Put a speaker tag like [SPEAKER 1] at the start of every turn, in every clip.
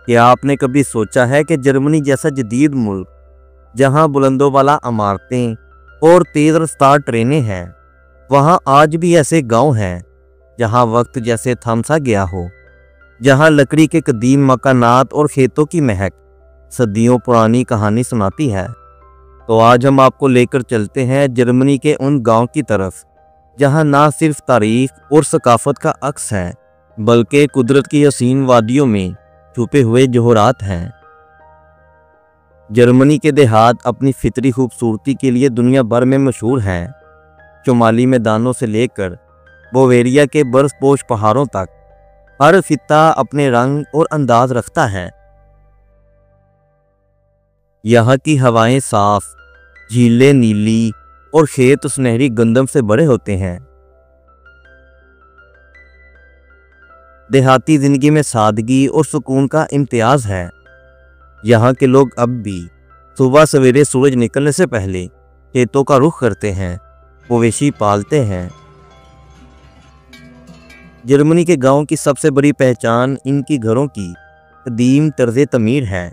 [SPEAKER 1] क्या आपने कभी सोचा है कि जर्मनी जैसा जदीद मुल्क, जहां बुलंदों वाला इमारतें और तेज रफ्तार ट्रेनें हैं, वहां आज भी ऐसे गांव हैं जहां वक्त जैसे थम सा गया हो, जहां लकड़ी के कदीम मकानात और खेतों की महक सदियों पुरानी कहानी सुनाती है। तो आज हम आपको लेकर चलते हैं जर्मनी के उन गांव की तरफ जहां ना सिर्फ तारीख और सकाफत का अक्स है, बल्कि कुदरत की हसीन वादियों में छुपे हुए जोहरात हैं। जर्मनी के देहात अपनी फितरी खूबसूरती के लिए दुनिया भर में मशहूर हैं। शुमाली मैदानों से लेकर बोवेरिया के बर्फपोश पहाड़ों तक हर खित्ता अपने रंग और अंदाज रखता है। यहाँ की हवाएं साफ, झीलें नीली और खेत सुनहरी गंदम से भरे होते हैं। देहाती जिंदगी में सादगी और सुकून का इम्तियाज है। यहाँ के लोग अब भी सुबह सवेरे सूरज निकलने से पहले खेतों का रुख करते हैं, मवेशी पालते हैं। जर्मनी के गांव की सबसे बड़ी पहचान इनकी घरों की कदीम तर्ज तमीर है।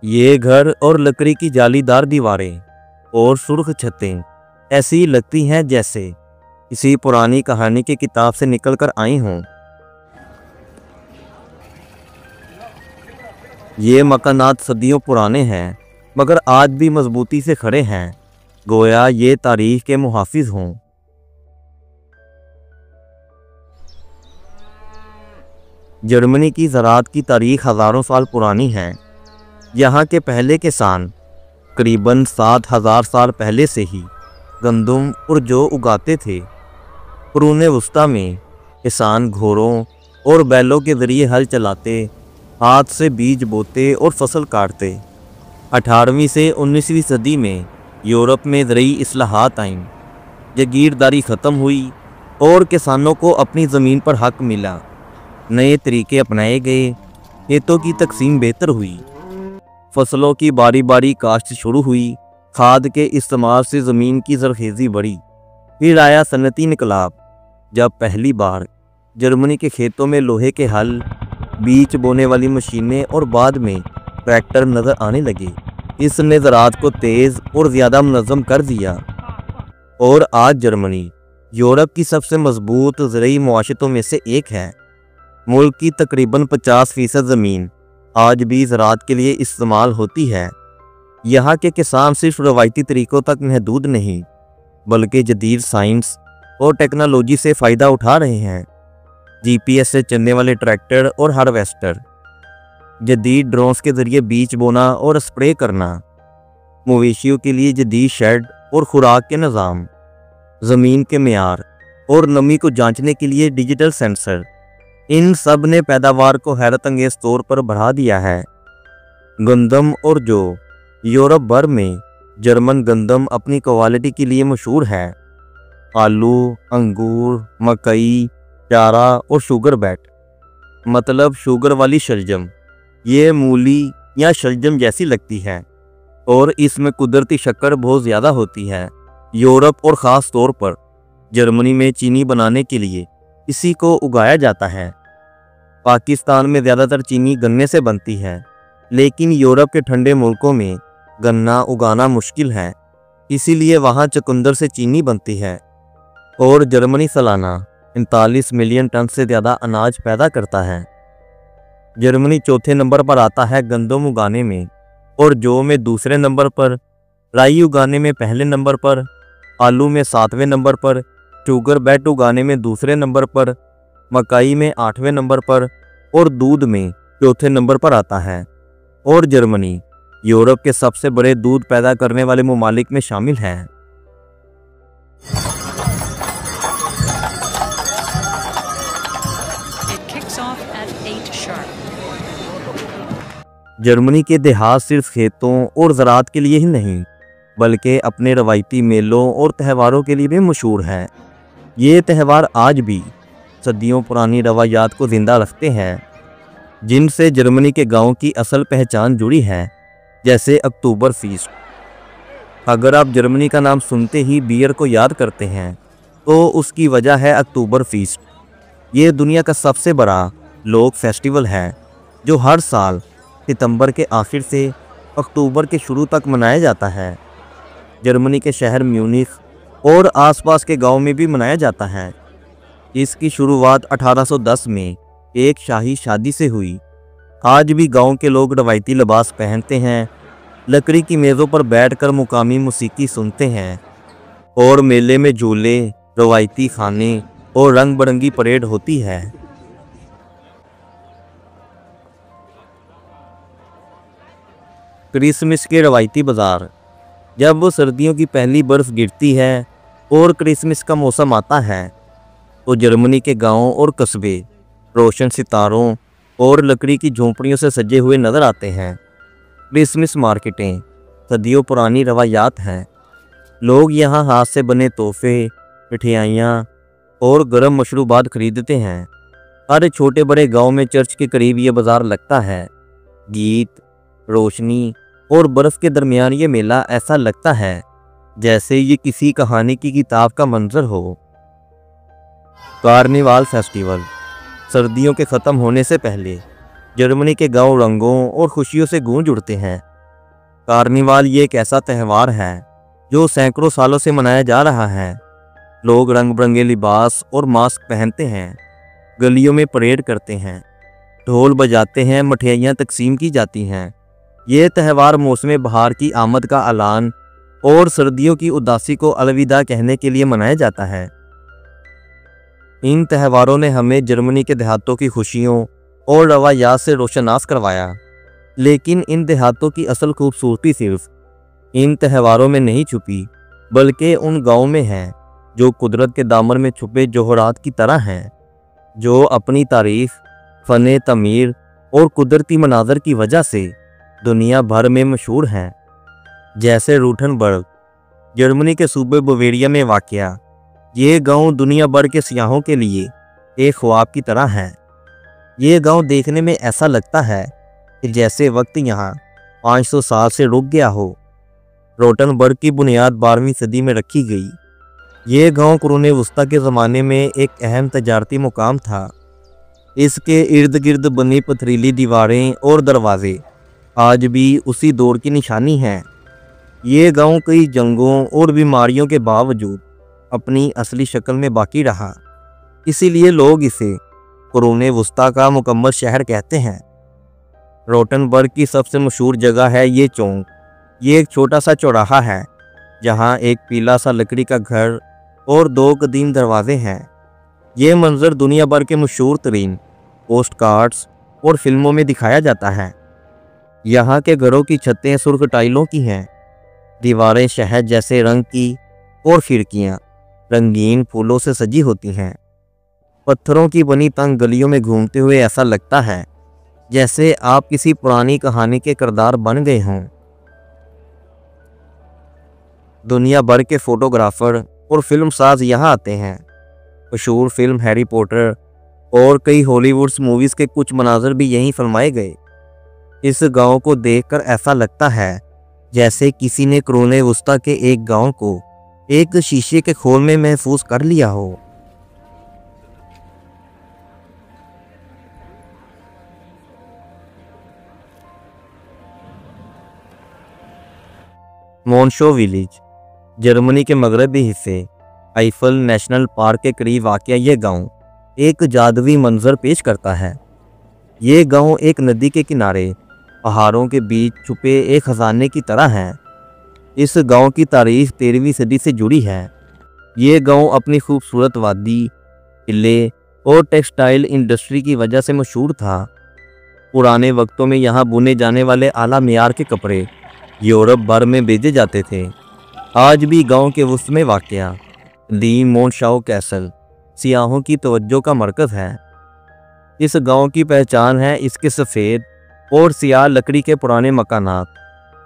[SPEAKER 1] ये घर और लकड़ी की जालीदार दीवारें और सुर्ख छतें ऐसी लगती हैं जैसे किसी पुरानी कहानी की किताब से निकलकर आई हों। ये मकानात सदियों पुराने हैं, मगर आज भी मजबूती से खड़े हैं, गोया ये तारीख के मुहाफिज हों। जर्मनी की ज़राअत की तारीख हज़ारों साल पुरानी है। यहाँ के पहले किसान करीबन 7,000 साल पहले से ही गंदम और जौ उगाते थे। कुरूने वस्ता में किसान घोड़ों और बैलों के ज़रिए हल चलाते, हाथ से बीज बोते और फसल काटते। 18वीं से 19वीं सदी में यूरोप में ज़रूरी इस्लाहात आईं, जागीरदारी ख़त्म हुई और किसानों को अपनी ज़मीन पर हक मिला। नए तरीके अपनाए गए, खेतों की तकसीम बेहतर हुई, फसलों की बारी बारी काश्त शुरू हुई, खाद के इस्तेमाल से ज़मीन की ज़रखेज़ी बढ़ी। फिर आया सनती इनकलाब, जब पहली बार जर्मनी के खेतों में लोहे के हल, बीज बोने वाली मशीनें और बाद में ट्रैक्टर नज़र आने लगे। इसने ज़राअत को तेज़ और ज़्यादा मुनज़्ज़म कर दिया और आज जर्मनी यूरोप की सबसे मजबूत ज़रूरी मुआशरतों में से एक है। मुल्क की तकरीबन 50% ज़मीन आज भी ज़राअत के लिए इस्तेमाल होती है। यहाँ के किसान सिर्फ रवायती तरीक़ों तक महदूद नहीं, बल्कि जदीद साइंस और टेक्नोलॉजी से फ़ायदा उठा रहे हैं। GPS से चलने वाले ट्रैक्टर और हार्वेस्टर, जदीद ड्रोन्स के ज़रिए बीज बोना और स्प्रे करना, मवेशियों के लिए जदीद शेड और खुराक के निज़ाम, ज़मीन के मेयार और नमी को जांचने के लिए डिजिटल सेंसर, इन सब ने पैदावार को हैरत अंगेज़ तौर पर बढ़ा दिया है। गंदम और जौ, यूरोप भर में जर्मन गंदम अपनी क्वालिटी के लिए मशहूर है। आलू, अंगूर, मकई, चारा और शुगर बैट, मतलब शुगर वाली शलजम, ये मूली या शलजम जैसी लगती है और इसमें कुदरती शक्कर बहुत ज़्यादा होती है। यूरोप और ख़ास तौर पर जर्मनी में चीनी बनाने के लिए इसी को उगाया जाता है। पाकिस्तान में ज़्यादातर चीनी गन्ने से बनती है, लेकिन यूरोप के ठंडे मुल्कों में गन्ना उगाना मुश्किल है, इसीलिए वहाँ चुकंदर से चीनी बनती है। और जर्मनी सालाना 39 मिलियन टन से ज़्यादा अनाज पैदा करता है। जर्मनी चौथे नंबर पर आता है गंदम उगाने में और जौ में दूसरे नंबर पर, राई उगाने में पहले नंबर पर, आलू में 7वें नंबर पर, शुगर बैट उगाने में दूसरे नंबर पर, मकई में 8वें नंबर पर और दूध में चौथे नंबर पर आता है। और जर्मनी यूरोप के सबसे बड़े दूध पैदा करने वाले ममालिक में शामिल है। जर्मनी के देहात सिर्फ खेतों और ज़राअत के लिए ही नहीं, बल्कि अपने रवायती मेलों और त्योहारों के लिए भी मशहूर है। ये त्यौहार आज भी सदियों पुरानी रवायात को ज़िंदा रखते हैं, जिनसे जर्मनी के गांव की असल पहचान जुड़ी है, जैसे अक्टूबर फीस्ट। अगर आप जर्मनी का नाम सुनते ही बियर को याद करते हैं, तो उसकी वजह है अक्टूबर फीस्ट। ये दुनिया का सबसे बड़ा लोक फेस्टिवल है जो हर साल सितंबर के आखिर से अक्टूबर के शुरू तक मनाया जाता है। जर्मनी के शहर म्यूनिख और आसपास के गांव में भी मनाया जाता है। इसकी शुरुआत 1810 में एक शाही शादी से हुई। आज भी गांव के लोग रवायती लिबास पहनते हैं, लकड़ी की मेज़ों पर बैठकर मुकामी मौसीकी सुनते हैं और मेले में झूले, रवायती खाने और रंग बिरंगी परेड होती है। क्रिसमस के रवायती बाज़ार। जब वो सर्दियों की पहली बर्फ़ गिरती है और क्रिसमस का मौसम आता है तो जर्मनी के गांव और कस्बे रोशन सितारों और लकड़ी की झोंपड़ियों से सजे हुए नज़र आते हैं। क्रिसमस मार्केटें सदियों पुरानी रवायात हैं। लोग यहाँ हाथ से बने तोहफे, मिठाइयाँ और गर्म मशरूबात खरीदते हैं। हर छोटे बड़े गांव में चर्च के करीब ये बाज़ार लगता है। गीत, रोशनी और बर्फ़ के दरमियान ये मेला ऐसा लगता है जैसे ये किसी कहानी की किताब का मंजर हो। Carnival festival. सर्दियों के ख़त्म होने से पहले जर्मनी के गांव रंगों और खुशियों से गूंज उठते हैं। कार्निवाल ये एक ऐसा त्यौहार है जो सैकड़ों सालों से मनाया जा रहा है। लोग रंग बिरंगे लिबास और मास्क पहनते हैं, गलियों में परेड करते हैं, ढोल बजाते हैं, मिठाइयाँ तकसीम की जाती हैं। ये त्यौहार मौसम बहार की आमद का ऐलान और सर्दियों की उदासी को अलविदा कहने के लिए मनाया जाता है। इन त्योहारों ने हमें जर्मनी के देहातों की खुशियों और रवायात से रोशनास करवाया, लेकिन इन देहातों की असल खूबसूरती सिर्फ इन त्योहारों में नहीं छुपी बल्कि उन गाँव में है जो कुदरत के दामन में छुपे जौहरात की तरह हैं, जो अपनी तारीफ, फ़न तमीर और कुदरती मनाजर की वजह से दुनिया भर में मशहूर हैं। जैसे रूटनबर्ग, जर्मनी के सूबे बवेरिया में वाक़या ये गांव दुनिया भर के सियाहों के लिए एक ख्वाब की तरह है। ये गांव देखने में ऐसा लगता है कि जैसे वक्त यहाँ 500 साल से रुक गया हो। रोटनबर्ग की बुनियाद 12वीं सदी में रखी गई। ये गांव कुरूने वस्ता के ज़माने में एक अहम तजारती मुकाम था। इसके इर्द गिर्द बनी पथरीली दीवारें और दरवाजे आज भी उसी दौर की निशानी हैं। ये गांव कई जंगों और बीमारियों के बावजूद अपनी असली शक्ल में बाकी रहा, इसीलिए लोग इसे कुरूने वस्ता का मुकम्मल शहर कहते हैं। रोटनबर्ग की सबसे मशहूर जगह है ये चौक। ये एक छोटा सा चौराहा है जहाँ एक पीला सा लकड़ी का घर और 2 कदीम दरवाजे हैं। ये मंजर दुनिया भर के मशहूर तरीन पोस्ट कार्ड्स और फिल्मों में दिखाया जाता है। यहाँ के घरों की छतें सुर्ख टाइलों की हैं, दीवारें शहद जैसे रंग की और खिड़कियाँ रंगीन फूलों से सजी होती हैं। पत्थरों की बनी तंग गलियों में घूमते हुए ऐसा लगता है जैसे आप किसी पुरानी कहानी के किरदार बन गए हों। दुनिया भर के फोटोग्राफर और फिल्मसाज यहाँ आते हैं। मशहूर फिल्म हैरी पॉटर और कई हॉलीवुड मूवीज़ के कुछ मनाजर भी यहीं फिल्माए गए। इस गांव को देखकर ऐसा लगता है जैसे किसी ने कुरूने वस्ता के एक गांव को एक शीशे के खोल में महफूज कर लिया हो। मोनशो विलेज, जर्मनी के मगरबी हिस्से आइफल नेशनल पार्क के करीब वाक़या ये गांव एक जादुई मंजर पेश करता है। ये गांव एक नदी के किनारे पहाड़ों के बीच छुपे एक खजाने की तरह है। इस गांव की तारीख 13वीं सदी से जुड़ी है। ये गांव अपनी खूबसूरत वादी, किले और टेक्सटाइल इंडस्ट्री की वजह से मशहूर था। पुराने वक्तों में यहाँ बुने जाने वाले आला मियार के कपड़े यूरोप भर में भेजे जाते थे। आज भी गांव के वसत में वाक़या दी मोनशाओ कैसल सियाहों की तवज्जो का मरकज़ है। इस गांव की पहचान है इसके सफ़ेद और सियाह लकड़ी के पुराने मकानात।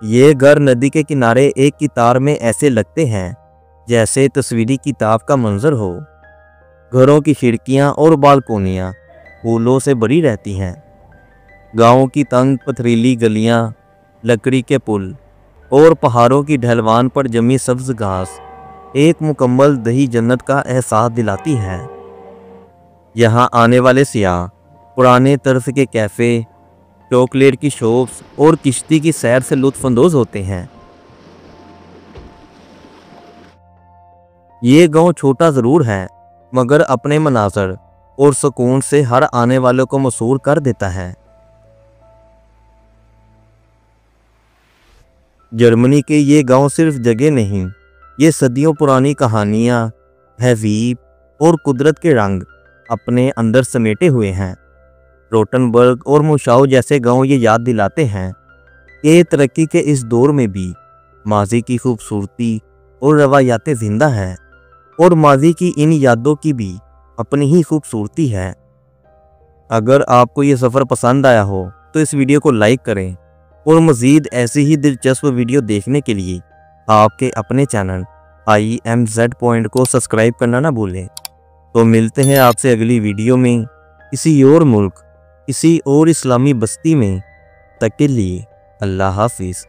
[SPEAKER 1] ये घर नदी के किनारे एक कितार में ऐसे लगते हैं जैसे तस्वीरी किताब का मंजर हो। घरों की खिड़कियां और बालकोनियां फूलों से भरी रहती हैं। गांव की तंग पथरीली गलियां, लकड़ी के पुल और पहाड़ों की ढलवान पर जमी सब्ज घास एक मुकम्मल दही जन्नत का एहसास दिलाती है। यहाँ आने वाले सियाह पुराने तर्ज के कैफ़े, चॉकलेट की शॉप्स और किश्ती की सैर से लुत्फ़अंदोज़ होते हैं। ये गांव छोटा ज़रूर है, मगर अपने मनाज़र और सुकून से हर आने वाले को मसूर कर देता है। जर्मनी के ये गांव सिर्फ जगह नहीं, ये सदियों पुरानी कहानियाँ, तहज़ीब और कुदरत के रंग अपने अंदर समेटे हुए हैं। रोटनबर्ग और मुशाओ जैसे गांव ये याद दिलाते हैं कि तरक्की के इस दौर में भी माजी की खूबसूरती और रवायातें ज़िंदा हैं, और माजी की इन यादों की भी अपनी ही खूबसूरती है। अगर आपको ये सफ़र पसंद आया हो तो इस वीडियो को लाइक करें, और मज़ीद ऐसी ही दिलचस्प वीडियो देखने के लिए आपके अपने चैनल IMZ पॉइंट को सब्सक्राइब करना ना भूलें। तो मिलते हैं आपसे अगली वीडियो में किसी और मुल्क, किसी और इस्लामी बस्ती में। तक के लिए अल्लाह हाफिज़।